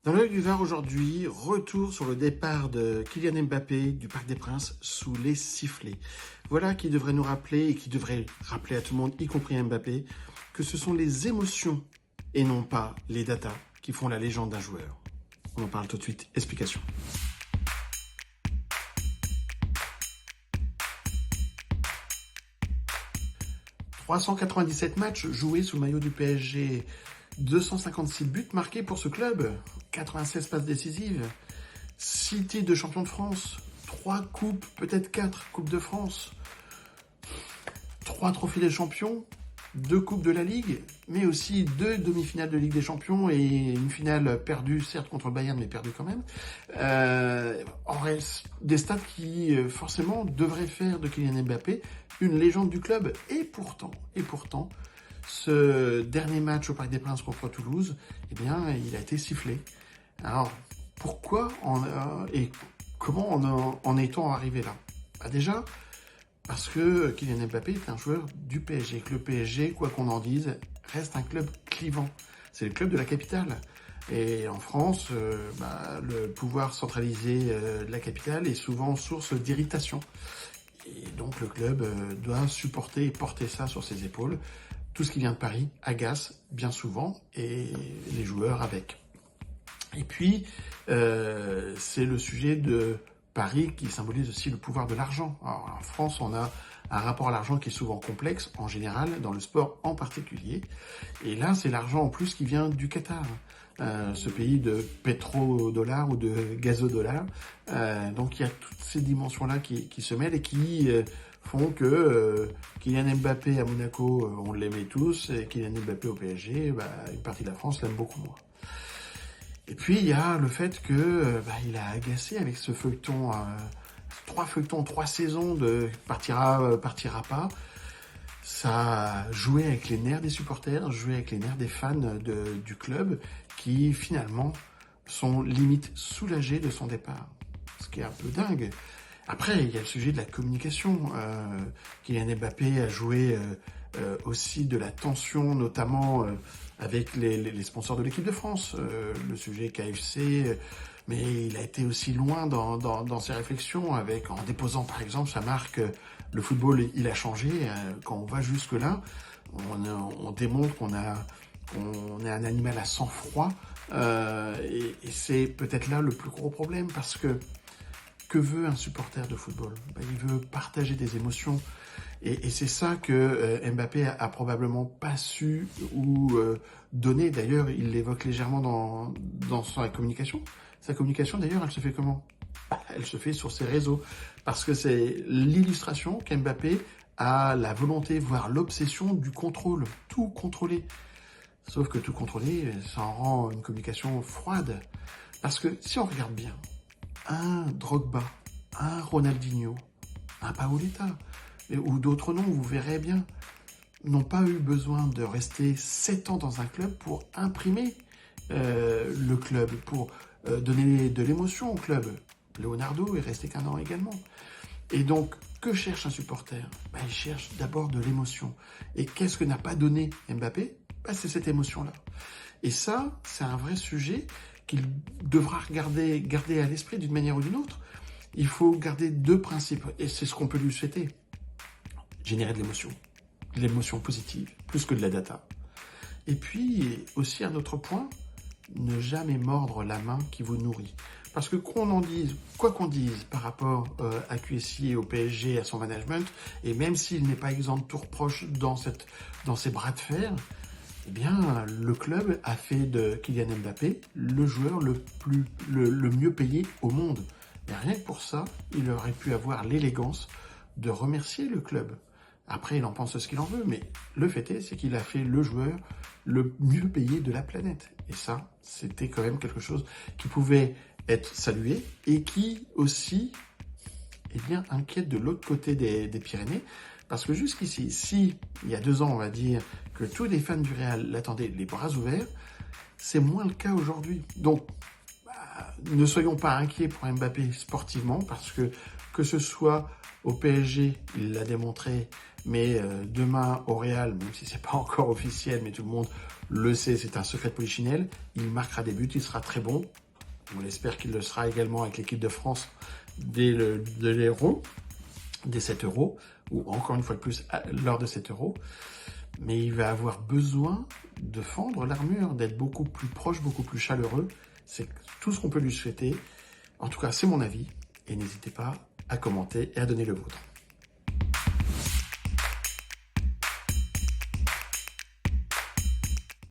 Dans l'œil du Var aujourd'hui, retour sur le départ de Kylian Mbappé du Parc des Princes sous les sifflets. Voilà qui devrait nous rappeler et qui devrait rappeler à tout le monde, y compris Mbappé, que ce sont les émotions et non pas les datas qui font la légende d'un joueur. On en parle tout de suite. Explication. « 397 matchs joués sous le maillot du PSG, 256 buts marqués pour ce club, 96 passes décisives, 6 titres de champion de France, 3 coupes, peut-être 4 coupes de France, 3 trophées des champions, 2 coupes de la Ligue, mais aussi 2 demi-finales de Ligue des Champions et une finale perdue, certes contre le Bayern, mais perdue quand même. En reste des stats qui, forcément, devraient faire de Kylian Mbappé une légende du club. Et pourtant, ce dernier match au Parc des Princes contre Toulouse, eh bien, il a été sifflé. Alors, pourquoi et comment en est-on arrivé là? Déjà, parce que Kylian Mbappé est un joueur du PSG, que le PSG, quoi qu'on en dise, reste un club clivant. C'est le club de la capitale. Et en France, le pouvoir centralisé de la capitale est souvent source d'irritation. Et donc le club doit supporter et porter ça sur ses épaules. Tout ce qui vient de Paris agace bien souvent, et les joueurs avec. Et puis, c'est le sujet de Paris qui symbolise aussi le pouvoir de l'argent. Alors, en France, on a un rapport à l'argent qui est souvent complexe, en général, dans le sport en particulier. Et là, c'est l'argent en plus qui vient du Qatar, ce pays de pétrodollar ou de gazodollar. Donc il y a toutes ces dimensions-là qui se mêlent et qui font que Kylian Mbappé à Monaco, on l'aimait tous, et Kylian Mbappé au PSG, une partie de la France l'aime beaucoup moins. Et puis il y a le fait que il a agacé avec ce feuilleton, 3 feuilletons, 3 saisons de partira pas. Ça a joué avec les nerfs des supporters, joué avec les nerfs des fans du club qui finalement sont limite soulagés de son départ. Ce qui est un peu dingue. Après, il y a le sujet de la communication. Kylian Mbappé a joué aussi de la tension, notamment avec les sponsors de l'équipe de France. Le sujet KFC, mais il a été aussi loin dans ses réflexions, en déposant par exemple sa marque « Le football, il a changé ». Quand on va jusque-là, on démontre qu'on est un animal à sang-froid. Et c'est peut-être là le plus gros problème, parce que veut un supporter de football? Il veut partager des émotions. Et c'est ça que Mbappé a probablement pas su ou donné. D'ailleurs, il l'évoque légèrement dans sa communication. Sa communication, d'ailleurs, elle se fait comment? Elle se fait sur ses réseaux. Parce que c'est l'illustration qu'Mbappé a la volonté, voire l'obsession du contrôle. Tout contrôler. Sauf que tout contrôler, ça en rend une communication froide. Parce que si on regarde bien, un Drogba, un Ronaldinho, un Paoletta, ou d'autres noms, vous verrez bien, n'ont pas eu besoin de rester 7 ans dans un club pour imprimer le club, pour donner de l'émotion au club. Leonardo est resté qu'1 an également. Et donc, que cherche un supporter? Il cherche d'abord de l'émotion. Et qu'est-ce que n'a pas donné Mbappé? C'est cette émotion-là. Et ça, c'est un vrai sujet qu'il devra garder à l'esprit d'une manière ou d'une autre. Il faut garder 2 principes, et c'est ce qu'on peut lui souhaiter. Générer de l'émotion positive, plus que de la data. Et puis, aussi un autre point, ne jamais mordre la main qui vous nourrit. Parce que quoi qu'on dise par rapport à QSI et au PSG, à son management, et même s'il n'est pas exempt de tout reproche dans ces bras de fer, eh bien, le club a fait de Kylian Mbappé le joueur le mieux payé au monde. Et rien que pour ça, il aurait pu avoir l'élégance de remercier le club. Après, il en pense ce qu'il en veut, mais le fait est, c'est qu'il a fait le joueur le mieux payé de la planète. Et ça, c'était quand même quelque chose qui pouvait être salué et qui aussi, inquiète de l'autre côté des Pyrénées. Parce que jusqu'ici, si, il y a 2 ans, on va dire, que tous les fans du Real l'attendaient les bras ouverts, c'est moins le cas aujourd'hui. Donc, ne soyons pas inquiets pour Mbappé sportivement, parce que ce soit au PSG, il l'a démontré, mais demain au Real, même si c'est pas encore officiel, mais tout le monde le sait, c'est un secret de Polichinelle. Il marquera des buts, il sera très bon. On espère qu'il le sera également avec l'équipe de France de l'Euro, des 7 euros, ou encore une fois de plus lors de 7 euros. Mais il va avoir besoin de fendre l'armure, d'être beaucoup plus proche, beaucoup plus chaleureux. C'est tout ce qu'on peut lui souhaiter. En tout cas, c'est mon avis. Et n'hésitez pas à commenter et à donner le vôtre.